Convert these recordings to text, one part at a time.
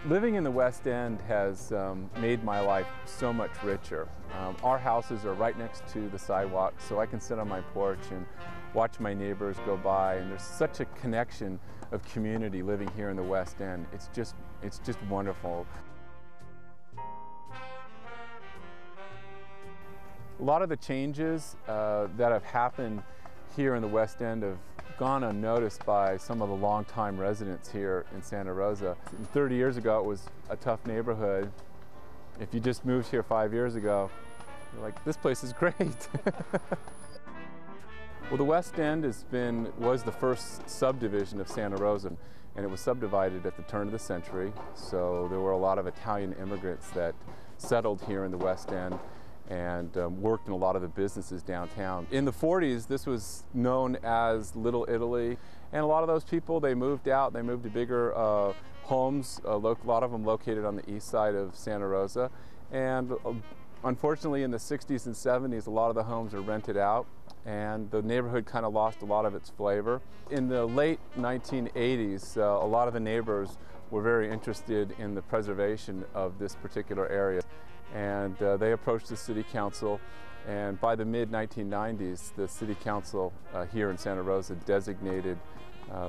Living in the West End has made my life so much richer. Our houses are right next to the sidewalk, so I can sit on my porch and watch my neighbors go by, and there's such a connection of community living here in the West End. It's just wonderful. A lot of the changes that have happened here in the West End have gone unnoticed by some of the longtime residents here in Santa Rosa. 30 years ago, it was a tough neighborhood. If you just moved here 5 years ago, you're like, this place is great. Well, the West End was the first subdivision of Santa Rosa, and it was subdivided at the turn of the century. So there were a lot of Italian immigrants that settled here in the West End and worked in a lot of the businesses downtown. In the 40s, this was known as Little Italy, and a lot of those people, they moved out, they moved to bigger homes, a lot of them located on the east side of Santa Rosa. And unfortunately, in the 60s and 70s, a lot of the homes are rented out, and the neighborhood kind of lost a lot of its flavor. In the late 1980s, a lot of the neighbors were very interested in the preservation of this particular area. And they approached the City Council, and by the mid-1990s, the City Council here in Santa Rosa designated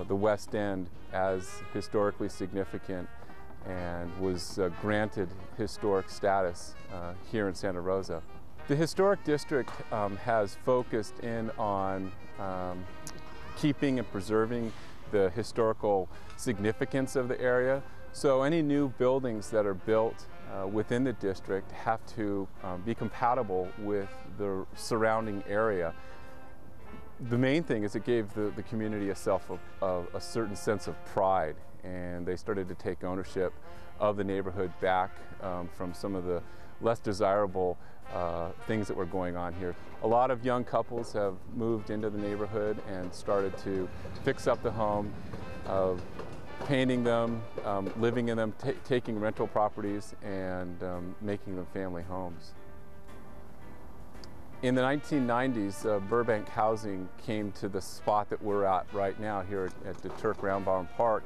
the West End as historically significant and was granted historic status here in Santa Rosa. The Historic District has focused in on keeping and preserving the historical significance of the area. So any new buildings that are built within the district have to be compatible with the surrounding area. The main thing is it gave the community a certain sense of pride, and they started to take ownership of the neighborhood back from some of the less desirable things that were going on here. A lot of young couples have moved into the neighborhood and started to fix up the home, painting them, living in them, taking rental properties, and making them family homes. In the 1990s, Burbank Housing came to the spot that we're at right now here at the Turk Roundbarn Park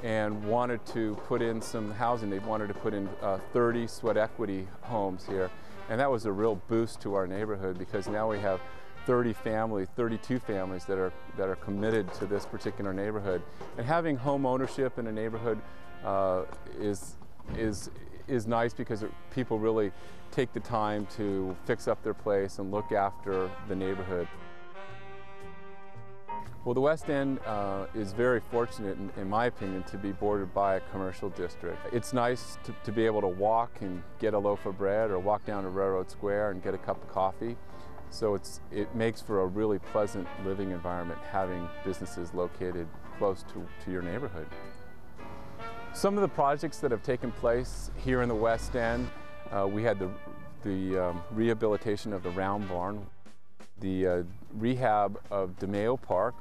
and wanted to put in some housing. They wanted to put in 30 sweat equity homes here, and that was a real boost to our neighborhood because now we have 32 families that are committed to this particular neighborhood. And having home ownership in a neighborhood is nice because people really take the time to fix up their place and look after the neighborhood. Well, the West End is very fortunate, in my opinion, to be bordered by a commercial district. It's nice to be able to walk and get a loaf of bread or walk down to Railroad Square and get a cup of coffee. So it makes for a really pleasant living environment having businesses located close to your neighborhood. Some of the projects that have taken place here in the West End, we had the rehabilitation of the Round Barn, the rehab of DeMeo Park.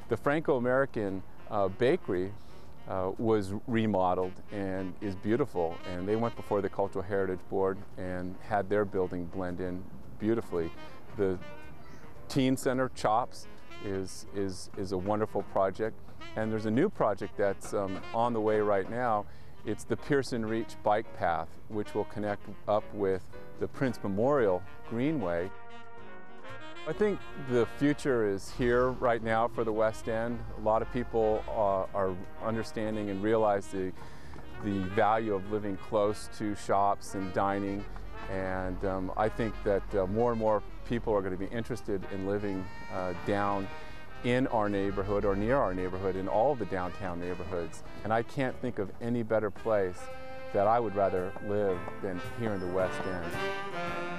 The Franco-American bakery was remodeled and is beautiful, and they went before the Cultural Heritage Board and had their building blend in beautifully. The Teen Center, CHOPS, is a wonderful project, and there's a new project that's on the way right now. It's the Pearson Reach bike path, which will connect up with the Prince Memorial Greenway. I think the future is here right now for the West End. A lot of people are understanding and realize the value of living close to shops and dining, and I think that more and more people are going to be interested in living down in our neighborhood or near our neighborhood in all of the downtown neighborhoods. And I can't think of any better place that I would rather live than here in the West End.